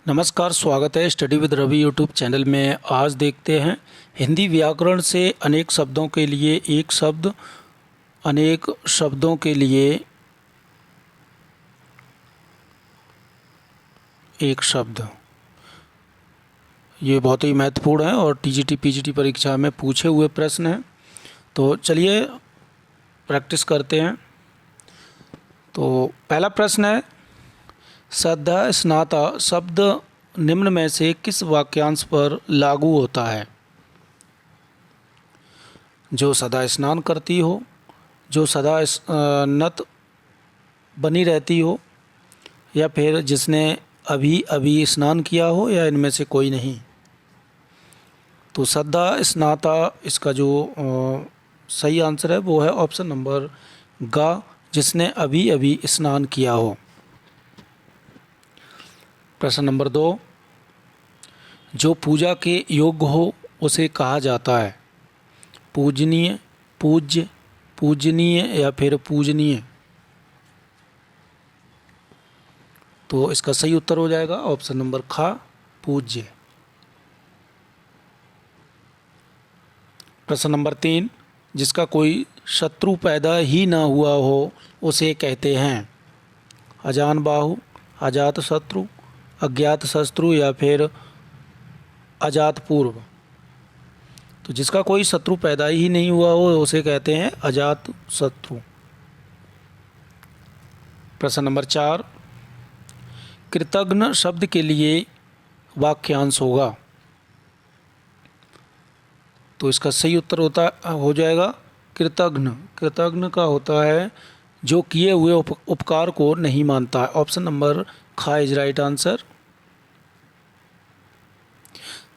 नमस्कार, स्वागत है study with Ravi YouTube channel में। आज देखते हैं हिंदी व्याकरण से अनेक शब्दों के लिए एक शब्द, अनेक शब्दों के लिए एक शब्द। ये बहुत ही महत्वपूर्ण है और टीजीटी पीजीटी परीक्षा में पूछे हुए प्रश्न हैं। तो चलिए प्रैक्टिस करते हैं। तो पहला प्रश्न है, सदा स्नाता शब्द निम्न में से किस वाक्यांश पर लागू होता है? जो सदा स्नान करती हो, जो सदा नत बनी रहती हो, या फिर जिसने अभी अभी स्नान किया हो, या इनमें से कोई नहीं। तो सदा स्नाता इसका जो सही आंसर है वो है ऑप्शन नंबर ग, जिसने अभी अभी स्नान किया हो। प्रश्न नंबर 2, जो पूजा के योग्य हो उसे कहा जाता है? पूजनीय, पूज्य, पूजनीय या फिर पूजनीय। तो इसका सही उत्तर हो जाएगा ऑप्शन नंबर ख, पूज्य। प्रश्न नंबर 3, जिसका कोई शत्रु पैदा ही ना हुआ हो उसे कहते हैं? अजान बाहु, अजात शत्रु, अज्ञात शत्रु या फिर अजात पूर्व। तो जिसका कोई शत्रु पैदा ही नहीं हुआ हो उसे कहते हैं अजात शत्रु। प्रश्न नंबर 4, कृतघ्न शब्द के लिए वाक्यांश होगा? तो इसका सही उत्तर हो जाएगा कृतघ्न। कृतघ्न का होता है जो किए हुए उपकार को नहीं मानता है। ऑप्शन नंबर ख इज राइट आंसर।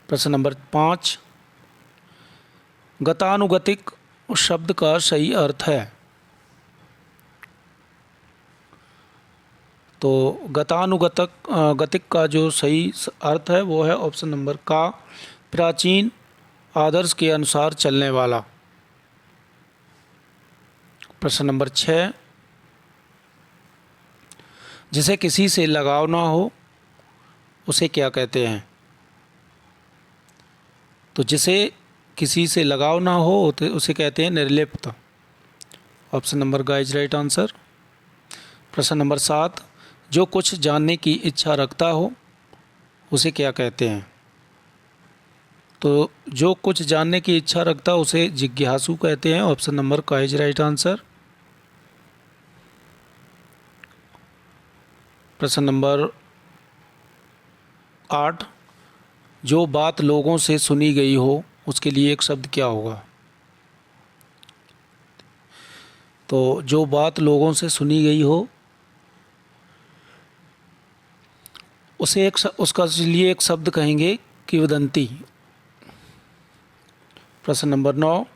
प्रश्न नंबर 5, गतानुगतिक शब्द का सही अर्थ है? तो गतिक का जो सही अर्थ है वो है ऑप्शन नंबर का, प्राचीन आदर्श के अनुसार चलने वाला। प्रश्न नंबर 6, जिसे किसी से लगाव ना हो उसे क्या कहते हैं? तो जिसे किसी से लगाव ना हो उसे कहते हैं निर्लिप्त। ऑप्शन नंबर ग इज राइट आंसर। प्रश्न नंबर 7, जो कुछ जानने की इच्छा रखता हो उसे क्या कहते हैं? तो जो कुछ जानने की इच्छा रखता उसे जिज्ञासु कहते हैं। ऑप्शन नंबर क इज राइट आंसर। प्रश्न नंबर 8, जो बात लोगों से सुनी गई हो उसके लिए एक शब्द क्या होगा? तो जो बात लोगों से सुनी गई हो उसका लिए एक शब्द कहेंगे किंवदंती। प्रश्न नंबर 9,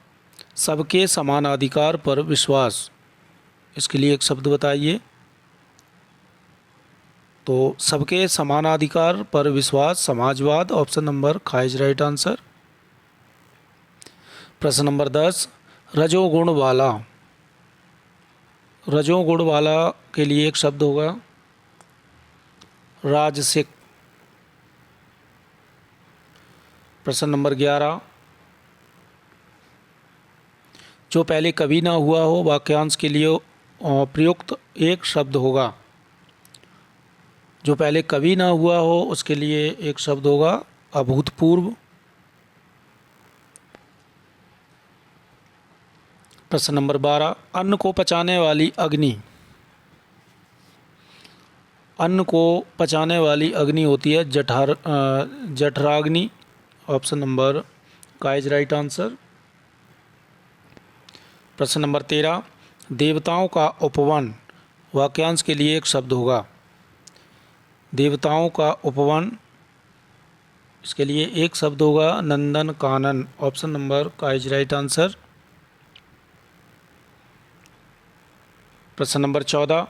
सबके समानाधिकार पर विश्वास, इसके लिए एक शब्द बताइए। तो सबके समानाधिकार पर विश्वास समाजवाद। ऑप्शन नंबर ख इज राइट आंसर। प्रश्न नंबर 10, रजोगुण वाला, रजोगुण वाला के लिए एक शब्द होगा राजसिक। प्रश्न नंबर 11, जो पहले कभी ना हुआ हो वाक्यांश के लिए प्रयुक्त एक शब्द होगा? जो पहले कभी ना हुआ हो उसके लिए एक शब्द होगा अभूतपूर्व। प्रश्न नंबर 12, अन्न को पचाने वाली अग्नि, अन्न को पचाने वाली अग्नि होती है जठराग्नि। ऑप्शन नंबर का इज राइट आंसर। प्रश्न नंबर 13, देवताओं का उपवन वाक्यांश के लिए एक शब्द होगा? देवताओं का उपवन, इसके लिए एक शब्द होगा नंदन कानन। ऑप्शन नंबर का इज राइट आंसर। प्रश्न नंबर 14,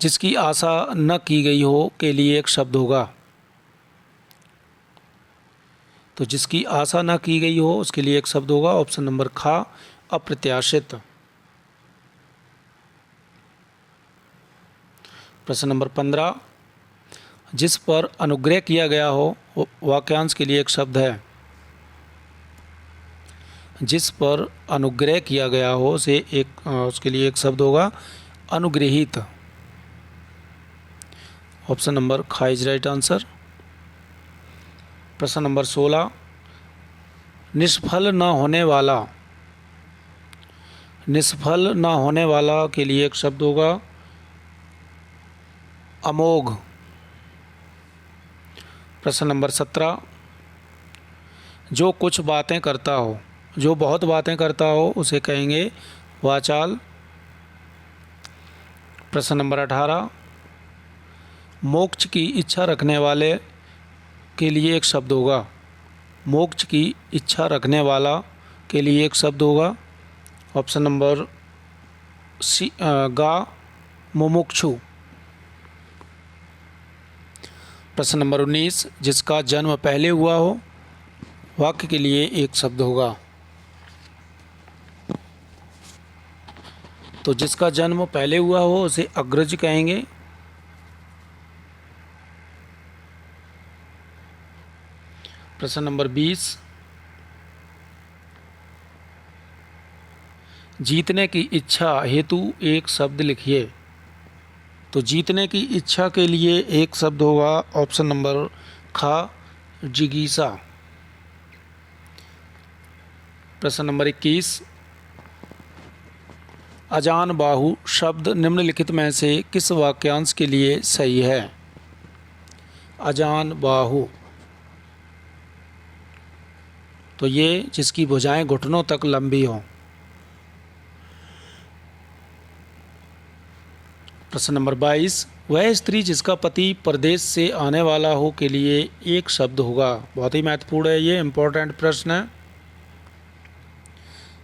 जिसकी आशा न की गई हो के लिए एक शब्द होगा? तो जिसकी आशा न की गई हो उसके लिए एक शब्द होगा ऑप्शन नंबर ख, अप्रत्याशित। प्रश्न नंबर 15, जिस पर अनुग्रह किया गया हो, वाक्यांश के लिए एक शब्द है। जिस पर अनुग्रह किया गया हो उसके लिए एक शब्द होगा अनुग्रहित। ऑप्शन नंबर ख इज राइट आंसर। प्रश्न नंबर 16, निष्फल न होने वाला। निष्फल न होने वाला के लिए एक शब्द होगा अमोघ। प्रश्न नंबर 17, जो कुछ बातें करता हो, जो बहुत बातें करता हो उसे कहेंगे वाचाल। प्रश्न नंबर 18, मोक्ष की इच्छा रखने वाले के लिए एक शब्द होगा। मोक्ष की इच्छा रखने वाला के लिए एक शब्द होगा। ऑप्शन नंबर सी गा मुमुक्षु। प्रश्न नंबर 19, जिसका जन्म पहले हुआ हो, वाक्य के लिए एक शब्द होगा। तो जिसका जन्म पहले हुआ हो उसे अग्रज कहेंगे। प्रश्न नंबर 20, जीतने की इच्छा हेतु एक शब्द लिखिए। तो जीतने की इच्छा के लिए एक शब्द होगा ऑप्शन नंबर ख जिगीसा। प्रश्न नंबर 21, अजान बाहु शब्द निम्नलिखित में से किस वाक्यांश के लिए सही है। अजान बाहु, तो ये जिसकी भुजाएं घुटनों तक लंबी हों। प्रश्न नंबर 22, वह स्त्री जिसका पति परदेश से आने वाला हो के लिए एक शब्द होगा। बहुत ही महत्वपूर्ण है, ये इम्पोर्टेंट प्रश्न है।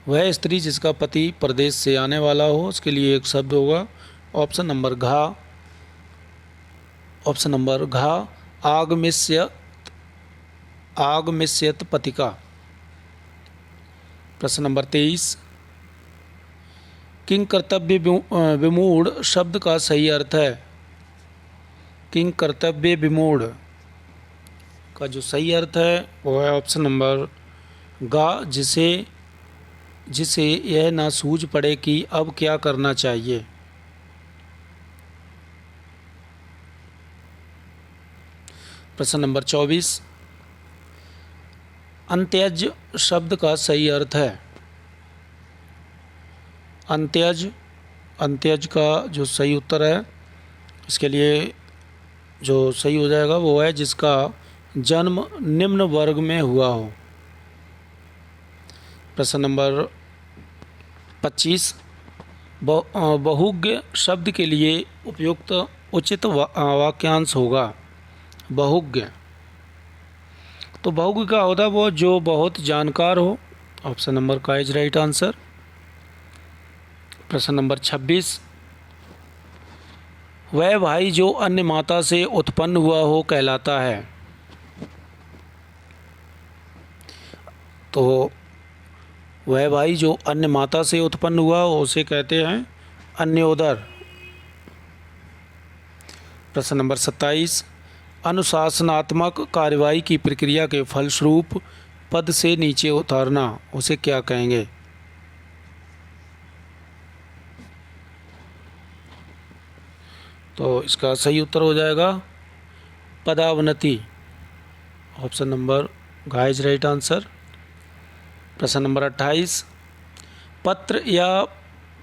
वह स्त्री जिसका पति परदेश से आने वाला हो उसके लिए एक शब्द होगा। ऑप्शन नंबर घा। ऑप्शन नंबर घा आगमिष्यत पतिका। प्रश्न नंबर 23, किंग कर्तव्य विमूढ़ शब्द का सही अर्थ है। किंग कर्तव्य विमूढ़ का जो सही अर्थ है वो है ऑप्शन नंबर गा, जिसे यह ना सूझ पड़े कि अब क्या करना चाहिए। प्रश्न नंबर 24, अंत्यज शब्द का सही अर्थ है। अंत्यज का जो सही उत्तर है इसके लिए जो सही हो जाएगा वो है जिसका जन्म निम्न वर्ग में हुआ हो। प्रश्न नंबर 25, बहुज्ञ शब्द के लिए उपयुक्त उचित वाक्यांश होगा। बहुज्ञ, तो बहुज्ञ का होता वो जो बहुत जानकार हो। ऑप्शन नंबर का इज राइट आंसर। प्रश्न नंबर 26, वह भाई जो अन्य माता से उत्पन्न हुआ हो कहलाता है। तो वह भाई जो अन्य माता से उत्पन्न हुआ हो उसे कहते हैं अन्योदर। प्रश्न नंबर 27, अनुशासनात्मक कार्रवाई की प्रक्रिया के फलस्वरूप पद से नीचे उतारना उसे क्या कहेंगे। तो इसका सही उत्तर हो जाएगा पदावनति। ऑप्शन नंबर घ इज राइट आंसर। प्रश्न नंबर 28, पत्र या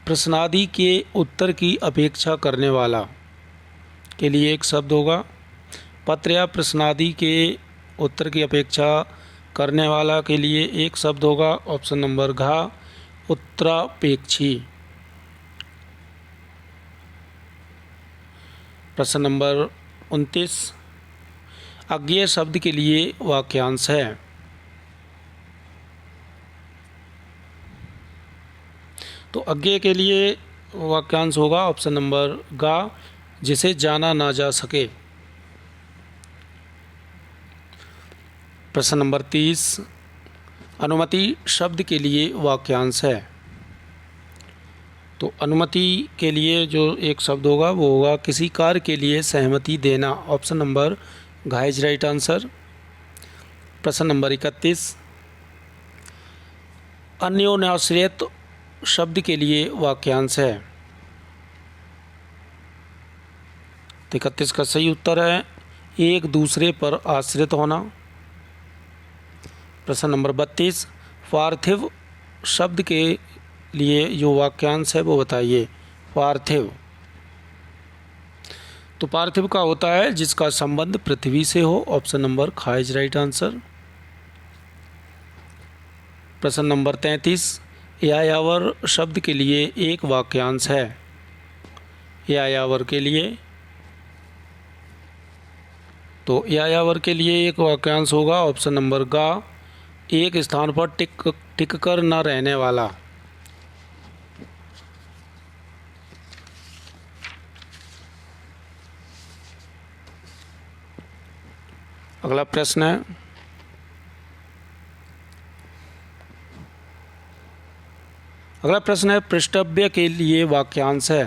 प्रश्नादि के उत्तर की अपेक्षा करने वाला के लिए एक शब्द होगा। पत्र या प्रश्नादि के उत्तर की अपेक्षा करने वाला के लिए एक शब्द होगा। ऑप्शन नंबर घ उत्तरापेक्षी। प्रश्न नंबर 29, अज्ञेय शब्द के लिए वाक्यांश है। तो अज्ञेय के लिए वाक्यांश होगा ऑप्शन नंबर गा, जिसे जाना ना जा सके। प्रश्न नंबर 30, अनुमति शब्द के लिए वाक्यांश है। तो अनुमति के लिए जो एक शब्द होगा वो होगा किसी कार्य के लिए सहमति देना। ऑप्शन नंबर घ इज राइट आंसर। प्रश्न नंबर 31, अन्योन्याश्रित शब्द के लिए वाक्यांश है। 31 का सही उत्तर है एक दूसरे पर आश्रित होना। प्रश्न नंबर 32, पार्थिव शब्द के लिए जो वाक्यांश है वो बताइए। पार्थिव, तो पार्थिव का होता है जिसका संबंध पृथ्वी से हो। ऑप्शन नंबर ख इज राइट आंसर। प्रश्न नंबर 33, यायावर शब्द के लिए एक वाक्यांश है। यायावर के लिए, तो यायावर के लिए एक वाक्यांश होगा ऑप्शन नंबर ग, एक स्थान पर टिक कर न रहने वाला। अगला प्रश्न है, पृष्ठव्य के लिए वाक्यांश है।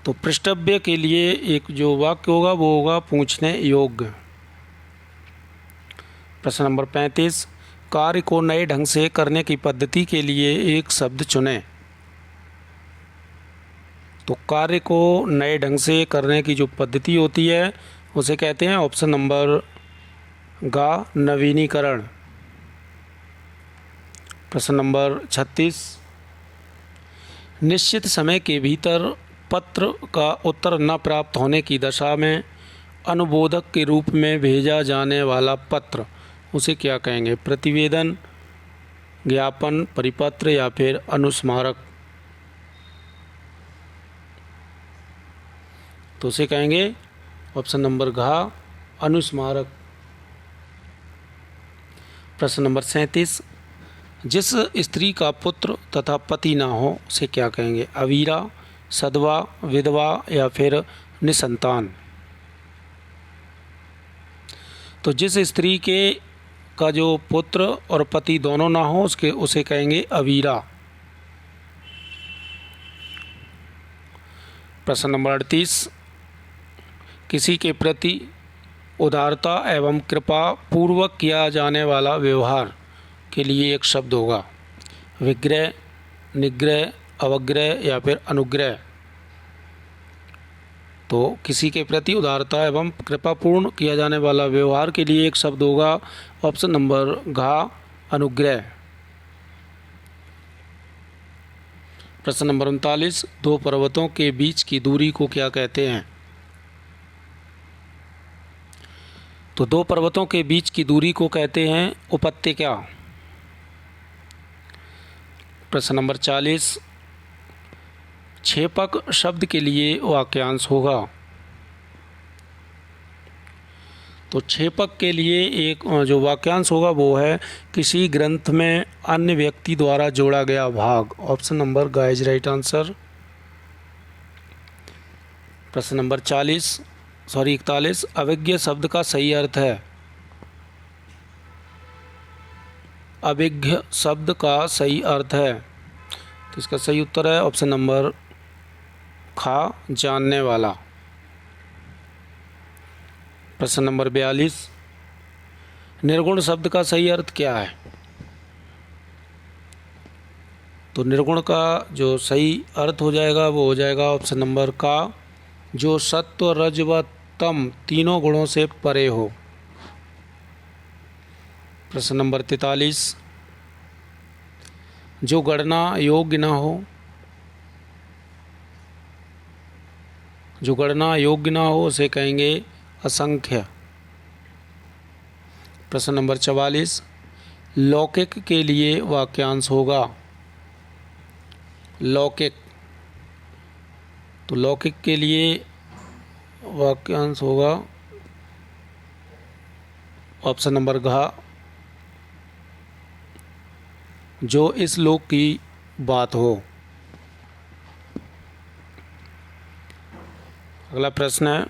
तो पृष्ठव्य के लिए एक जो वाक्य होगा वो होगा पूछने योग्य। प्रश्न नंबर 35, कार्य को नए ढंग से करने की पद्धति के लिए एक शब्द चुनें। तो कार्य को नए ढंग से करने की जो पद्धति होती है उसे कहते हैं ऑप्शन नंबर ग, नवीनीकरण। प्रश्न नंबर 36, निश्चित समय के भीतर पत्र का उत्तर न प्राप्त होने की दशा में अनुबोधक के रूप में भेजा जाने वाला पत्र उसे क्या कहेंगे। प्रतिवेदन, ज्ञापन, परिपत्र या फिर अनुस्मारक। तो उसे कहेंगे ऑप्शन नंबर घ, अनुस्मारक। प्रश्न नंबर 37, जिस स्त्री का पुत्र तथा पति ना हो उसे क्या कहेंगे। अवीरा, सदवा, विधवा या फिर निसंतान। तो जिस स्त्री के का जो पुत्र और पति दोनों ना हो उसे कहेंगे अवीरा। प्रश्न नंबर 38, किसी के प्रति उदारता एवं कृपा पूर्वक किया जाने वाला व्यवहार के लिए एक शब्द होगा। विग्रह, निग्रह, अवग्रह या फिर अनुग्रह। तो किसी के प्रति उदारता एवं कृपापूर्ण किया जाने वाला व्यवहार के लिए एक शब्द होगा ऑप्शन नंबर घ, अनुग्रह। प्रश्न नंबर 39, दो पर्वतों के बीच की दूरी को क्या कहते हैं। तो दो पर्वतों के बीच की दूरी को कहते हैं उपत्यका। प्रश्न नंबर 40, छेपक शब्द के लिए वाक्यांश होगा। तो छेपक के लिए एक जो वाक्यांश होगा वो है किसी ग्रंथ में अन्य व्यक्ति द्वारा जोड़ा गया भाग। ऑप्शन नंबर ग इज राइट आंसर। प्रश्न नंबर 41, अभिज्ञ शब्द का सही अर्थ है। अभिज्ञ शब्द का सही अर्थ है, तो इसका सही उत्तर है ऑप्शन नंबर ख, जानने वाला। प्रश्न नंबर 42, निर्गुण शब्द का सही अर्थ क्या है। तो निर्गुण का जो सही अर्थ हो जाएगा वो हो जाएगा ऑप्शन नंबर का, जो सत्व, रज व तम तीनों गुणों से परे हो। प्रश्न नंबर 43, जो गणना योग्य न हो। जो गणना योग्य ना हो उसे कहेंगे असंख्य। प्रश्न नंबर 44, लौकिक के लिए वाक्यांश होगा। लौकिक, तो लौकिक के लिए वाक्यांश होगा ऑप्शन नंबर घ, जो इस लोक की बात हो। अगला प्रश्न है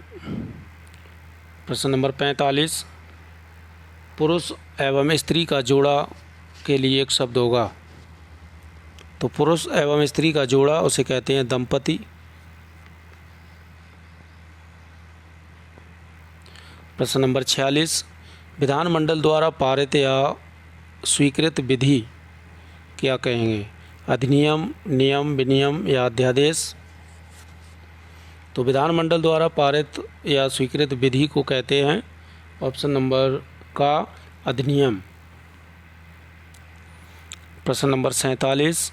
प्रश्न नंबर 45, पुरुष एवं स्त्री का जोड़ा के लिए एक शब्द होगा। तो पुरुष एवं स्त्री का जोड़ा उसे कहते हैं दंपति। प्रश्न नंबर 46, विधानमंडल द्वारा पारित या स्वीकृत विधि क्या कहेंगे? अधिनियम, नियम, विनियम या अध्यादेश? तो विधानमंडल द्वारा पारित या स्वीकृत विधि को कहते हैं ऑप्शन नंबर का अधिनियम। प्रश्न नंबर 47,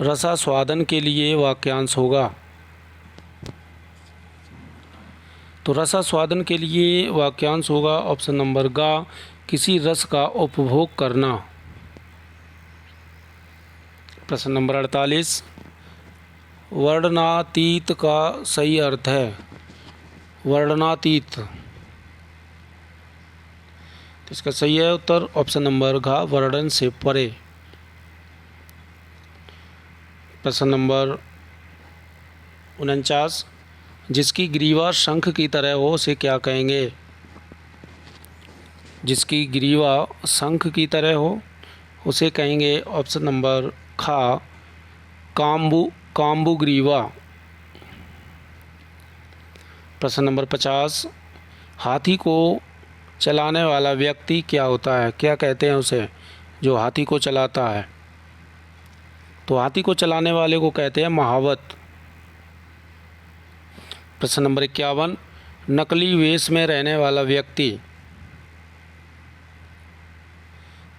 रसास्वादन के लिए वाक्यांश होगा। तो रसास्वादन के लिए वाक्यांश होगा ऑप्शन नंबर गा, किसी रस का उपभोग करना। प्रश्न नंबर 48, वर्णनातीत का सही अर्थ है? वर्णनातीत, तो इसका सही है उत्तर ऑप्शन नंबर घ, वर्णन से परे। प्रश्न नंबर 49, जिसकी ग्रीवा शंख की तरह हो उसे क्या कहेंगे? जिसकी ग्रीवा शंख की तरह हो उसे कहेंगे ऑप्शन नंबर खा, काम्बु ग्रीवा। प्रश्न नंबर 50, हाथी को चलाने वाला व्यक्ति क्या होता है? क्या कहते हैं उसे जो हाथी को चलाता है? तो हाथी को चलाने वाले को कहते हैं महावत। प्रश्न नंबर 51, नकली वेश में रहने वाला व्यक्ति।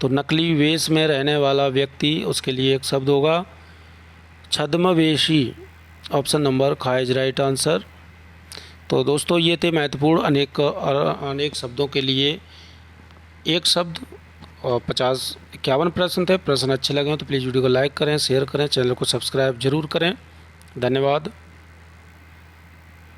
तो नकली वेश में रहने वाला व्यक्ति, उसके लिए एक शब्द होगा छद्मवेशी। ऑप्शन नंबर खा इज राइट आंसर। तो दोस्तों ये थे महत्वपूर्ण अनेक शब्दों के लिए एक शब्द और 51 प्रश्न थे। प्रश्न अच्छे लगे हो तो प्लीज़ वीडियो को लाइक करें, शेयर करें, चैनल को सब्सक्राइब जरूर करें। धन्यवाद।